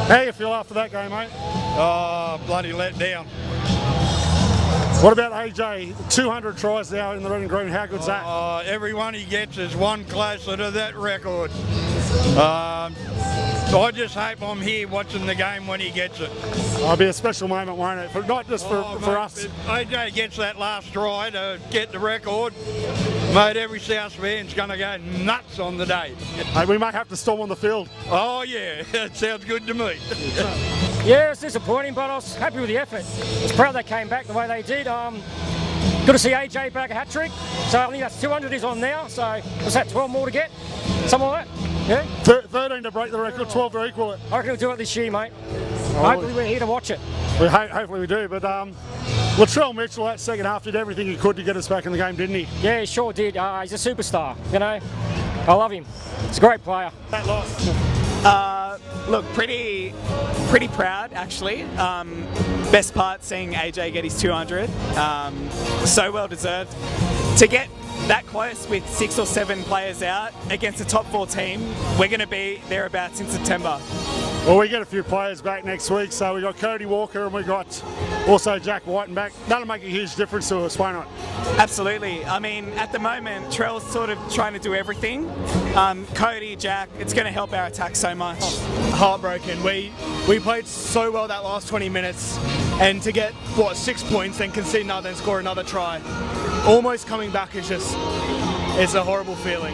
How you feel after that game, mate? Oh, bloody let down. What about AJ? 200 tries now in the red and green. How good's that? Every one he gets is one closer to that record. I just hope I'm here watching the game when he gets it. It'll be a special moment, won't it? Not just for us. If AJ gets that last try to get the record, mate, every South fan's going to go nuts on the day. Hey, we might have to storm on the field. Oh yeah, that sounds good to me. Yeah, it's disappointing, but I was happy with the effort. I was proud they came back the way they did. Good to see AJ back a hat-trick. So I think that's 200 is on now. So was that 12 more to get? Something like that? Yeah? 13 to break the record, 12 to equal it. I reckon we'll do it this year, mate. Hopefully we're here to watch it. Hopefully we do, but Latrell Mitchell, that second half, did everything he could to get us back in the game, didn't he? Yeah, he sure did. He's a superstar, you know. I love him. He's a great player. That loss. Look, pretty proud actually. Best part seeing AJ get his 200. So well deserved. To get that close with 6 or 7 players out against a top 4 team, we're going to be thereabouts in September. Well, we get a few players back next week, so we got Cody Walker and we got also Jack Whiten back. That'll make a huge difference to us, won't it? Absolutely. I mean, at the moment, Trell's sort of trying to do everything. Cody, Jack, it's going to help our attack so much. Heartbroken. We played so well that last 20 minutes, and to get 6 points, then concede another and score another try, almost coming back is just, it's a horrible feeling.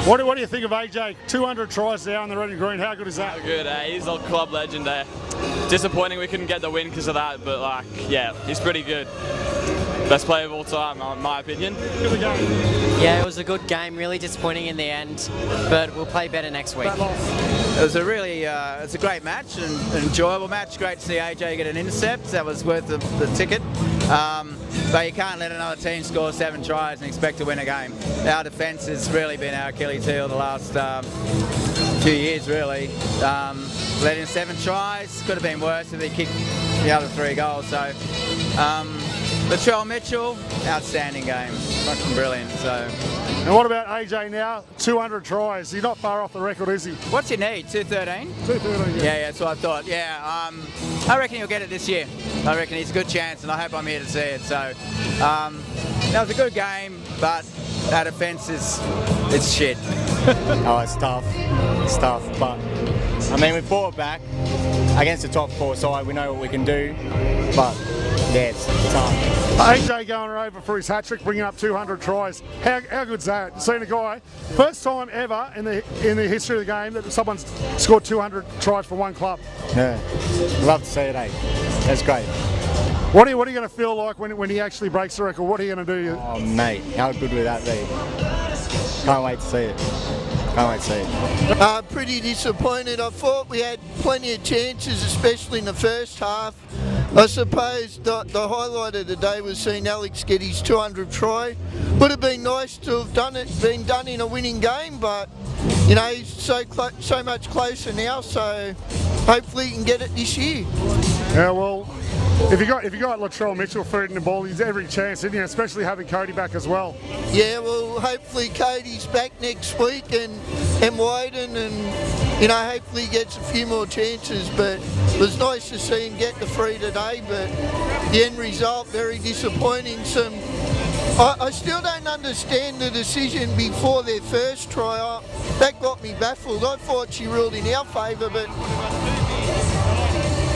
What do you think of AJ? 200 tries now in the red and green. How good is that? Good, he's a club legend there. Disappointing we couldn't get the win because of that, but yeah, he's pretty good. Best player of all time, in my opinion. Yeah, it was a good game, really disappointing in the end, but we'll play better next week. It was a really, it's a great match, an enjoyable match. Great to see AJ get an intercept. That was worth the ticket. But you can't let another team score 7 tries and expect to win a game. Our defence has really been our Achilles heel the last few years, really. Let in 7 tries, could have been worse if they kicked the other 3 goals. So, Latrell Mitchell, outstanding game, fucking brilliant. So. And what about AJ now? 200 tries. He's not far off the record, is he? What's he need? 213? 213. Yeah, that's what I thought. Yeah, I reckon he'll get it this year. I reckon he's a good chance, and I hope I'm here to see it. So, that was a good game, but our defence it's shit. Oh, it's tough. It's tough, but I mean, we fought back against the top 4 side. We know what we can do, but yeah, it's tough. AJ going over for his hat-trick, bringing up 200 tries. How good's that? Seeing a guy, first time ever in the history of the game that someone's scored 200 tries for one club. Yeah, love to see it, eh? That's great. What are you going to feel like when he actually breaks the record? What are you going to do? Oh, mate, how good would that be? Can't wait to see it. Can't wait to see it. Pretty disappointed. I thought we had plenty of chances, especially in the first half. I suppose the highlight of the day was seeing Alex get his 200 try. Would have been nice to have been done in a winning game, but you know, he's so much closer now. So hopefully he can get it this year. Yeah, well, if you got Latrell Mitchell feeding the ball, he's every chance, isn't he? Especially having Cody back as well. Yeah, well, hopefully Cody's back next week and Whiten, and you know, hopefully he gets a few more chances. But it was nice to see him get the 3 today. But the end result very disappointing. I still don't understand the decision before their first try. That got me baffled. I thought she ruled in our favour, but.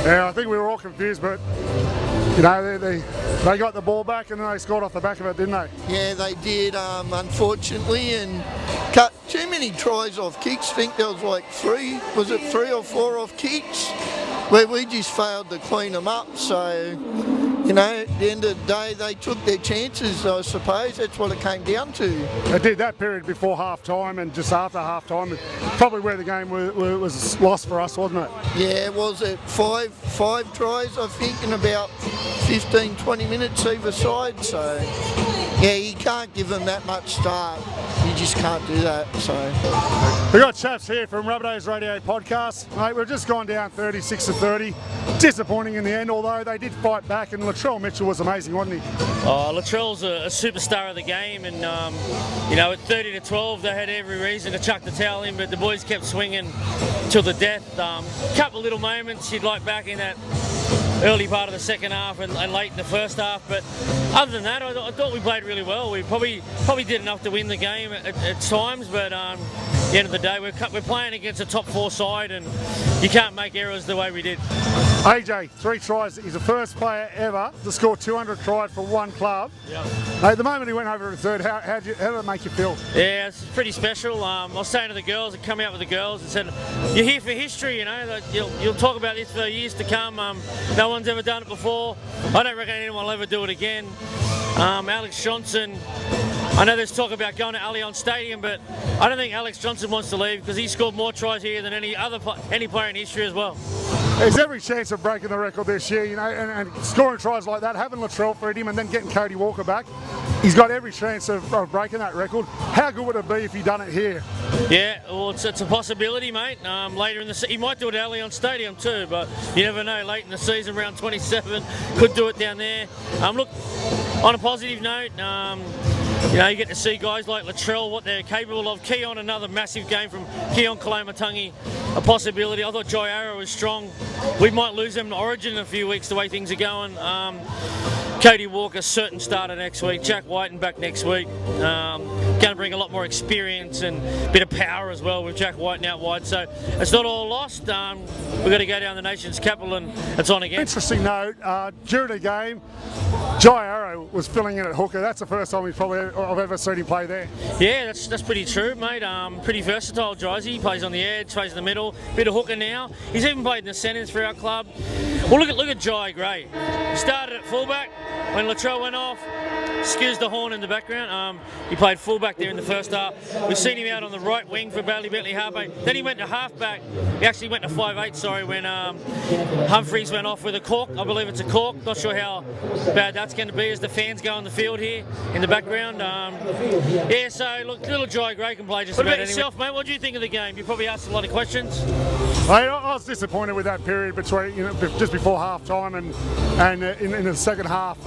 Yeah, I think we were all confused, but you know, they got the ball back and then they scored off the back of it, didn't they? Yeah, they did, unfortunately, and cut too many tries off kicks. I think there was like 3 or 4 off kicks, where we just failed to clean them up. So, you know, at the end of the day, they took their chances, I suppose. That's what it came down to. They did that period before half-time and just after half-time, probably where the game was lost for us, wasn't it? Yeah, was it 5 tries, I think, in about 15, 20 minutes either side. So, yeah, you can't give them that much start. You just can't do that. So, we got chaps here from Rabbitohs Radio Podcast. Mate, we've just gone down 36-30. Disappointing in the end, although they did fight back, and Latrell Mitchell was amazing, wasn't he? Latrell's a superstar of the game, and at 30-12 they had every reason to chuck the towel in, but the boys kept swinging till the death. Couple of little moments you'd like back in that early part of the second half and late in the first half, but other than that, I thought we played really well. We probably did enough to win the game at times, but at the end of the day, we're playing against a top 4 side, and you can't make errors the way we did. AJ, 3 tries. He's the first player ever to score 200 tries for one club. Yep. At the moment he went over to third, how did it make you feel? Yeah, it's pretty special. I was saying to the girls, I come out with the girls and said, you're here for history, that you'll talk about this for years to come. No one's ever done it before. I don't reckon anyone will ever do it again. Alex Johnston, I know there's talk about going to Accor Stadium, but I don't think Alex Johnston wants to leave because he scored more tries here than any player in history as well. There's every chance of breaking the record this year, and scoring tries like that, having Latrell for him and then getting Cody Walker back, he's got every chance of breaking that record. How good would it be if he done it here? Yeah, well, it's a possibility, mate. Later in the season, he might do it at Accor Stadium too, but you never know. Late in the season, round 27, could do it down there. Look, on a positive note, you get to see guys like Latrell, what they're capable of. Keon, another massive game from Keon Kalamatangi, a possibility. I thought Jai Arrow was strong. We might lose him to Origin in a few weeks, the way things are going. Cody Walker, certain starter next week. Jack Whiten back next week. Going to bring a lot more experience and a bit of power as well with Jack Whiten out wide. So it's not all lost. We've got to go down the nation's capital and it's on again. Interesting note, during the game, Jai Arrow was filling in at hooker. That's the first time I've ever seen him play there. Yeah, that's pretty true, mate. Pretty versatile, Jai. He plays on the edge, plays in the middle, bit of hooker now. He's even played in the centres for our club. Well, look at Jai Gray. He started at fullback when Latrell went off. Excuse the horn in the background. He played fullback there in the first half. We've seen him out on the right wing for Bailey Bentley halfback. Then he went to halfback. He actually went to 5'8", when Humphreys went off with a cork. I believe it's a cork. Not sure how bad that's going to be as the fans go on the field here in the background. Yeah, so look, little Jai Gray can play just about anywhere. What about yourself, mate? What do you think of the game? You probably asked a lot of questions. I was disappointed with that period between, just before half time and in the second half.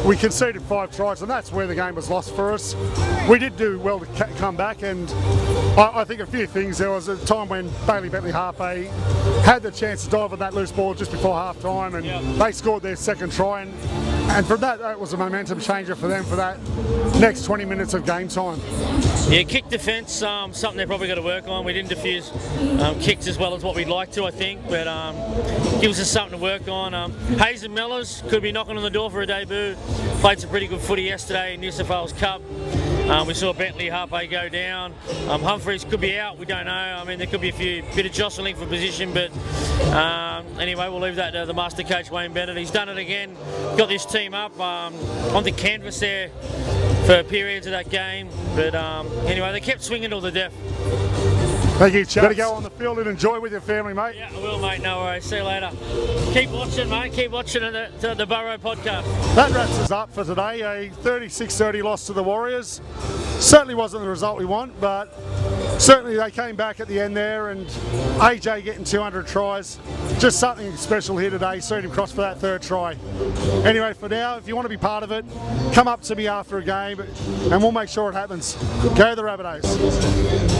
We conceded 5 tries, and that's where the game was lost for us. We did do well to come back, and I think a few things. There was a time when Bailey Bentley Harpe had the chance to dive on that loose ball just before half time, and they scored their second try, and from that was a momentum changer for them for that next 20 minutes of game time. Yeah, kick defence, something they've probably got to work on. We didn't diffuse kicks as well as what we'd like to, I think, but gives us something to work on. Hayes and Mellors could be knocking on the door for a debut. Played some pretty good footy yesterday in New South Wales Cup. We saw Bentley Harpe go down. Humphreys could be out, we don't know. I mean, there could be a bit of jostling for position, but anyway, we'll leave that to the master coach, Wayne Bennett. He's done it again, got this team up on the canvas there for periods of that game, but anyway, they kept swinging till the death. Thank you, Chuck. Better go on the field and enjoy with your family, mate. Yeah, I will, mate. No worries. See you later. Keep watching, mate. Keep watching the Burrow podcast. That wraps us up for today. A 36-30 loss to the Warriors. Certainly wasn't the result we want, but certainly they came back at the end there, and AJ getting 200 tries. Just something special here today. Seen him cross for that 3rd try. Anyway, for now, if you want to be part of it, come up to me after a game, and we'll make sure it happens. Go the Rabbitohs.